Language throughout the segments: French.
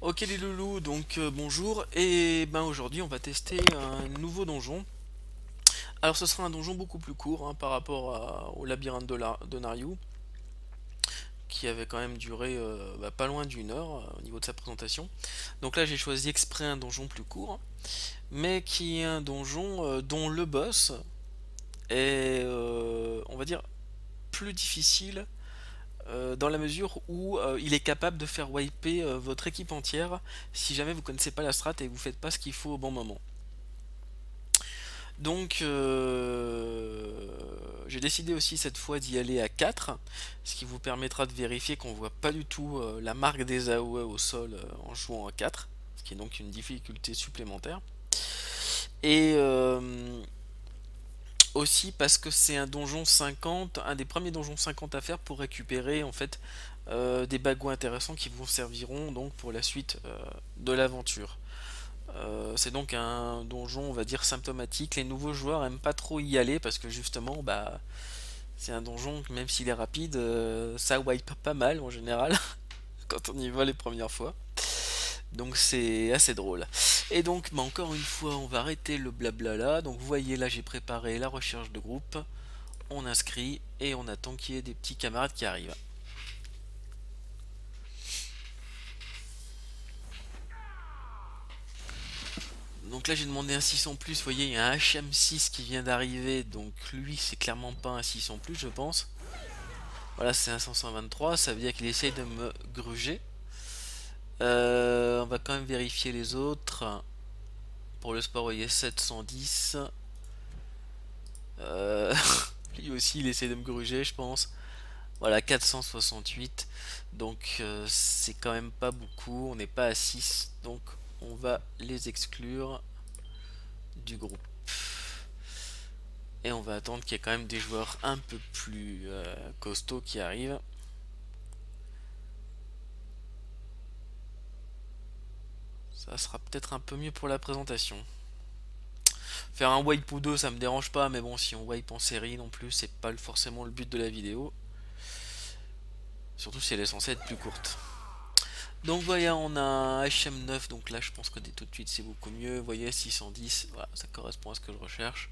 Ok les loulous, donc bonjour, et ben aujourd'hui on va tester un nouveau donjon. Alors ce sera un donjon beaucoup plus court hein, par rapport au labyrinthe de Naryu, qui avait quand même duré pas loin d'une heure au niveau de sa présentation. Donc là j'ai choisi exprès un donjon plus court, mais qui est un donjon dont le boss est, on va dire, plus difficile dans la mesure où il est capable de faire wiper votre équipe entière si jamais vous connaissez pas la strat et que vous faites pas ce qu'il faut au bon moment. Donc j'ai décidé aussi cette fois d'y aller à 4, ce qui vous permettra de vérifier qu'on voit pas du tout la marque des AOE au sol en jouant à 4, ce qui est donc une difficulté supplémentaire. Et aussi parce que c'est un donjon 50, un des premiers donjons 50 à faire pour récupérer en fait des bagouts intéressants qui vous serviront donc pour la suite de l'aventure. C'est donc un donjon, on va dire, symptomatique. Les nouveaux joueurs aiment pas trop y aller parce que justement, c'est un donjon, même s'il est rapide, ça wipe pas mal en général quand on y va les premières fois. Donc c'est assez drôle. Et donc, encore une fois, on va arrêter le blabla là. Donc vous voyez, là j'ai préparé la recherche de groupe. On inscrit et on attend qu'il y ait des petits camarades qui arrivent. Donc là j'ai demandé un 6 en plus, vous voyez il y a un HM6 qui vient d'arriver, donc lui c'est clairement pas un 6 en plus je pense. Voilà, c'est un 523, ça veut dire qu'il essaye de me gruger. On va quand même vérifier les autres. Pour le sport, vous voyez 710. Euh, lui aussi il essaye de me gruger je pense. Voilà, 468. Donc c'est quand même pas beaucoup, on n'est pas à 6, donc on va les exclure du groupe. Et on va attendre qu'il y ait quand même des joueurs un peu plus costauds qui arrivent. Ça sera peut-être un peu mieux pour la présentation. Faire un wipe ou deux, ça me dérange pas, mais bon, si on wipe en série non plus, c'est pas forcément le but de la vidéo. Surtout si elle est censée être plus courte. Donc voilà, on a un HM9, donc là je pense que tout de suite c'est beaucoup mieux. Vous voyez, 610, voilà, ça correspond à ce que je recherche.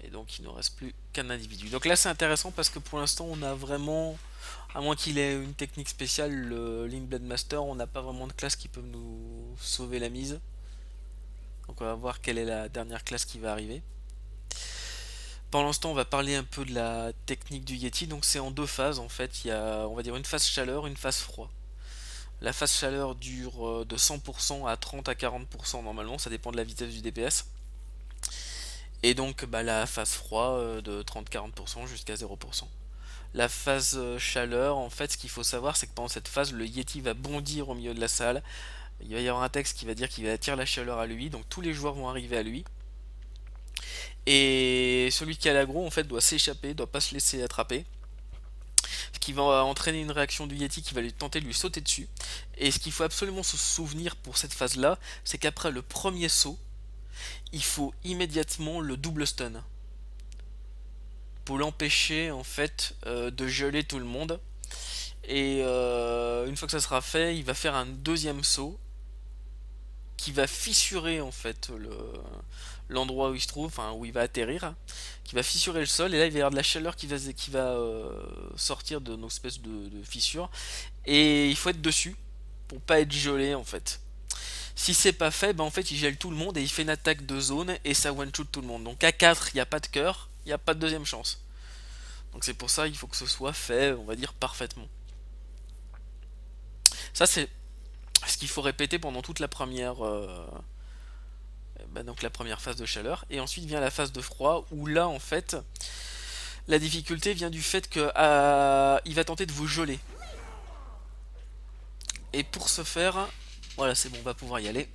Et donc il ne nous reste plus qu'un individu. Donc là c'est intéressant parce que pour l'instant on a vraiment, à moins qu'il ait une technique spéciale, le Blade Master, on n'a pas vraiment de classe qui peut nous sauver la mise. Donc on va voir quelle est la dernière classe qui va arriver. Pendant ce temps, on va parler un peu de la technique du Yeti. Donc c'est en deux phases en fait. Il y a, on va dire, une phase chaleur, une phase froid. La phase chaleur dure de 100% à 30 à 40% normalement, ça dépend de la vitesse du DPS. Et donc la phase froid de 30-40% jusqu'à 0%. La phase chaleur, en fait, ce qu'il faut savoir, c'est que pendant cette phase, le Yeti va bondir au milieu de la salle. Il va y avoir un texte qui va dire qu'il va attirer la chaleur à lui, donc tous les joueurs vont arriver à lui. Et celui qui a l'aggro, en fait, doit s'échapper, doit pas se laisser attraper. Ce qui va entraîner une réaction du Yeti qui va lui tenter de lui sauter dessus. Et ce qu'il faut absolument se souvenir pour cette phase-là, c'est qu'après le premier saut, il faut immédiatement le double stun pour l'empêcher en fait de geler tout le monde. Et une fois que ça sera fait, il va faire un deuxième saut qui va fissurer en fait l'endroit où il se trouve, enfin où il va atterrir, qui va fissurer le sol. Et là, il va y avoir de la chaleur qui va sortir de nos espèces de fissures. Et il faut être dessus pour pas être gelé en fait. Si c'est pas fait, en fait il gèle tout le monde et il fait une attaque de zone et ça one shoot tout le monde. Donc à 4, il n'y a pas de cœur, il n'y a pas de deuxième chance. Donc c'est pour ça il faut que ce soit fait, on va dire, parfaitement. Ça c'est ce qu'il faut répéter pendant toute la première, donc la première phase de chaleur. Et ensuite vient la phase de froid où là en fait la difficulté vient du fait que il va tenter de vous geler. Et pour ce faire, voilà c'est bon, on va pouvoir y aller.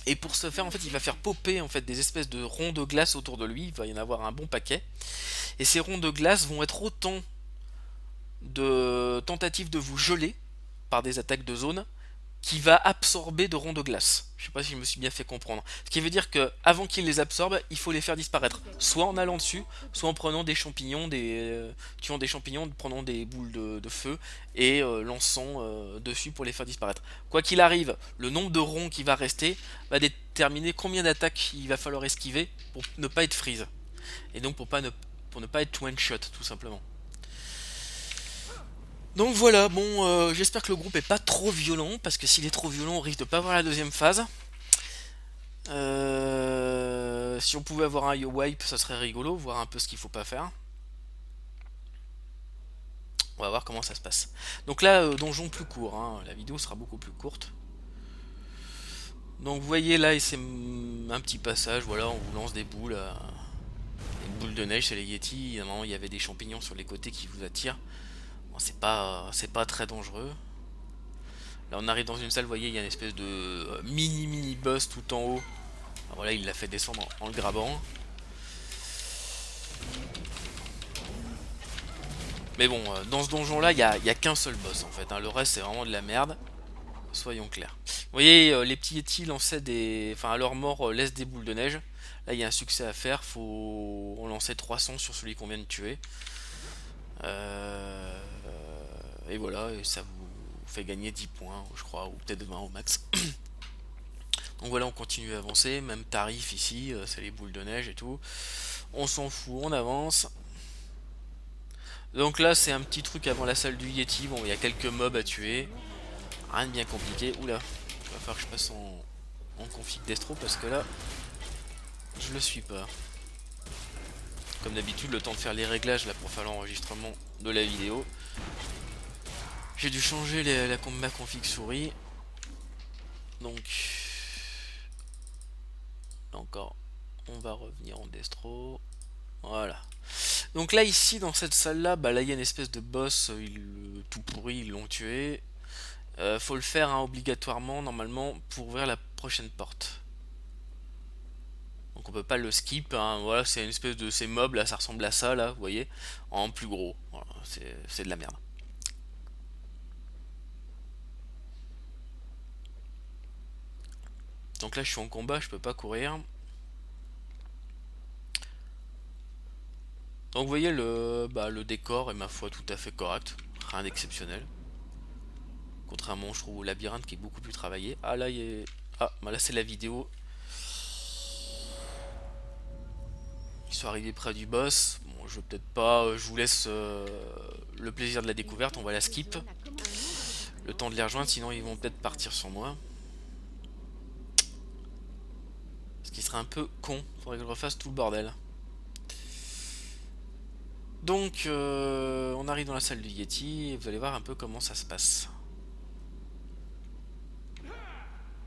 Et pour ce faire, en fait, il va faire popper en fait des espèces de ronds de glace autour de lui. Il va y en avoir un bon paquet. Et ces ronds de glace vont être autant de tentatives de vous geler par des attaques de zone qui va absorber de ronds de glace. Je sais pas si je me suis bien fait comprendre. Ce qui veut dire que avant qu'il les absorbe, il faut les faire disparaître. Soit en allant dessus, soit en prenant des champignons, tuant des champignons, prenant des boules de feu et lançant dessus pour les faire disparaître. Quoi qu'il arrive, le nombre de ronds qui va rester va déterminer combien d'attaques il va falloir esquiver pour ne pas être freeze. Et donc pour ne pas être one shot tout simplement. Donc voilà, bon, j'espère que le groupe est pas trop violent, parce que s'il est trop violent, on risque de pas avoir la deuxième phase. Si on pouvait avoir un yo wipe, ça serait rigolo, voir un peu ce qu'il faut pas faire. On va voir comment ça se passe. Donc là, donjon plus court, hein, la vidéo sera beaucoup plus courte. Donc vous voyez là, c'est un petit passage, voilà, on vous lance des boules, des boules de neige, c'est les Yeti. Évidemment, il y avait des champignons sur les côtés qui vous attirent. Bon, c'est pas très dangereux. Là on arrive dans une salle, vous voyez, il y a une espèce de mini boss tout en haut. Alors voilà, il l'a fait descendre en le grabant. Mais bon, dans ce donjon là, il y a qu'un seul boss en fait, hein. Le reste c'est vraiment de la merde. Soyons clairs. Vous voyez, les petits Yeti lançaient des... Enfin, à leur mort, laissent des boules de neige. Là, il y a un succès à faire. Faut en lancer 300 sur celui qu'on vient de tuer. Euh, Et voilà, et ça vous fait gagner 10 points, je crois, ou peut-être 20 au max. Donc voilà, on continue à avancer, même tarif ici, c'est les boules de neige et tout. On s'en fout, on avance. Donc là, c'est un petit truc avant la salle du Yeti. Bon, il y a quelques mobs à tuer. Rien de bien compliqué. Oula, il va falloir que je passe en config destro parce que là, je le suis pas. Comme d'habitude, le temps de faire les réglages là pour faire l'enregistrement de la vidéo. J'ai dû changer ma config souris. Donc, là encore, on va revenir en destro. Voilà. Donc là, ici, dans cette salle-là, bah là, il y a une espèce de boss, tout pourri, ils l'ont tué. Faut le faire hein, obligatoirement, normalement, pour ouvrir la prochaine porte. Donc on peut pas le skip, hein. Voilà, c'est une espèce de... Ces mobs, là, ça ressemble à ça, là, vous voyez, en plus gros. Voilà, c'est de la merde. Donc là, je suis en combat, je peux pas courir. Donc vous voyez, le décor est, ma foi, tout à fait correct. Rien d'exceptionnel. Contrairement, je trouve, au labyrinthe qui est beaucoup plus travaillé. Ah, là, ah, bah là c'est la vidéo. Ils sont arrivés près du boss. Bon, je vais peut-être pas... je vous laisse le plaisir de la découverte. On va la skip. Le temps de les rejoindre, sinon ils vont peut-être partir sans moi. Ce qui serait un peu con. Faudrait que je refasse tout le bordel. Donc, on arrive dans la salle du Yeti. Et vous allez voir un peu comment ça se passe.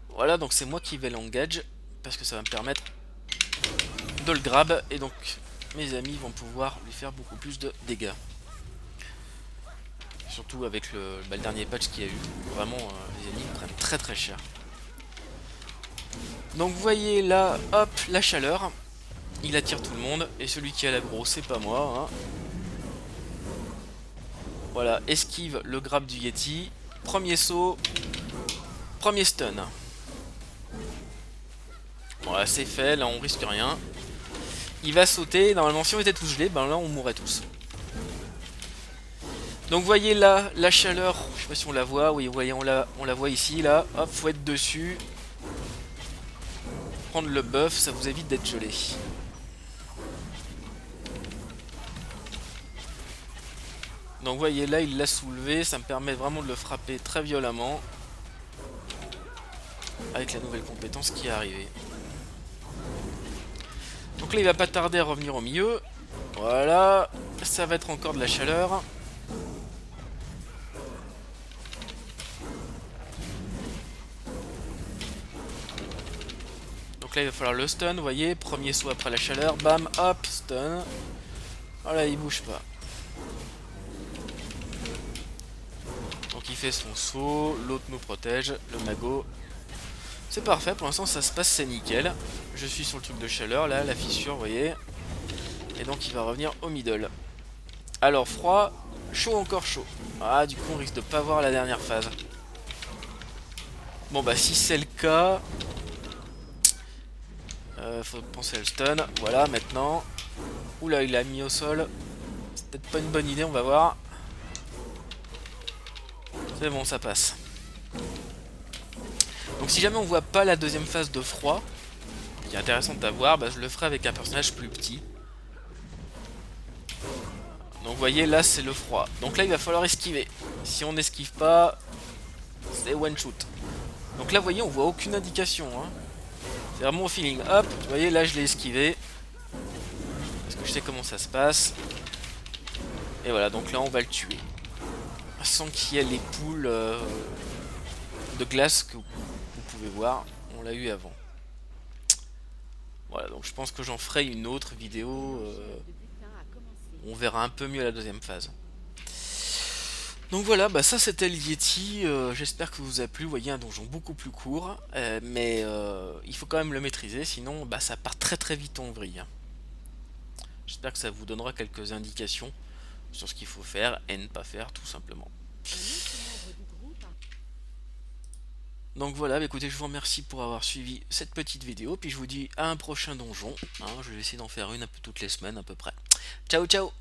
Voilà, donc c'est moi qui vais l'engage. Parce que ça va me permettre de le grab. Et donc, mes amis vont pouvoir lui faire beaucoup plus de dégâts. Surtout avec le dernier patch qu'il y a eu. Vraiment, les ennemis prennent très très cher. Donc vous voyez là, hop, la chaleur. Il attire tout le monde. Et celui qui a l'aggro, c'est pas moi. Hein. Voilà, esquive le grab du Yeti. Premier saut. Premier stun. Voilà, c'est fait. Là, on risque rien. Il va sauter. Normalement, si on était tous gelés, ben là, on mourrait tous. Donc vous voyez là, la chaleur, je sais pas si on la voit, oui vous voyez on la voit ici, là, hop, faut être dessus. Prendre le buff, ça vous évite d'être gelé. Donc vous voyez là, il l'a soulevé, ça me permet vraiment de le frapper très violemment. Avec la nouvelle compétence qui est arrivée. Donc là il va pas tarder à revenir au milieu. Voilà, ça va être encore de la chaleur. Donc là il va falloir le stun, vous voyez, premier saut après la chaleur, bam, hop, stun. Voilà, il bouge pas. Donc il fait son saut, l'autre nous protège, le magot. C'est parfait, pour l'instant ça se passe, c'est nickel. Je suis sur le truc de chaleur, là, la fissure, vous voyez. Et donc il va revenir au middle. Alors froid, chaud, encore chaud. Ah, du coup on risque de pas voir la dernière phase. Bon bah si c'est le cas, faut penser à le stun. Voilà maintenant. Oula, il l'a mis au sol. C'est peut-être pas une bonne idée, on va voir. C'est bon, ça passe. Donc si jamais on voit pas la deuxième phase de froid, qui est intéressante à voir, bah, je le ferai avec un personnage plus petit. Donc vous voyez, là c'est le froid. Donc là il va falloir esquiver. Si on n'esquive pas, c'est one shoot. Donc là vous voyez, on voit aucune indication. Hein. C'est vraiment au feeling. Hop, vous voyez, là je l'ai esquivé. Parce que je sais comment ça se passe. Et voilà, donc là on va le tuer. Sans qu'il y ait les poules de glace que vous pouvez voir. On l'a eu avant. Voilà, donc je pense que j'en ferai une autre vidéo. On verra un peu mieux la deuxième phase. Donc voilà, bah ça c'était le Yeti, j'espère que ça vous a plu, vous voyez un donjon beaucoup plus court, mais il faut quand même le maîtriser, sinon bah, ça part très très vite en vrille. Hein. J'espère que ça vous donnera quelques indications sur ce qu'il faut faire et ne pas faire tout simplement. Donc voilà, bah écoutez, je vous remercie pour avoir suivi cette petite vidéo, puis je vous dis à un prochain donjon, hein, je vais essayer d'en faire une un peu toutes les semaines à peu près. Ciao ciao.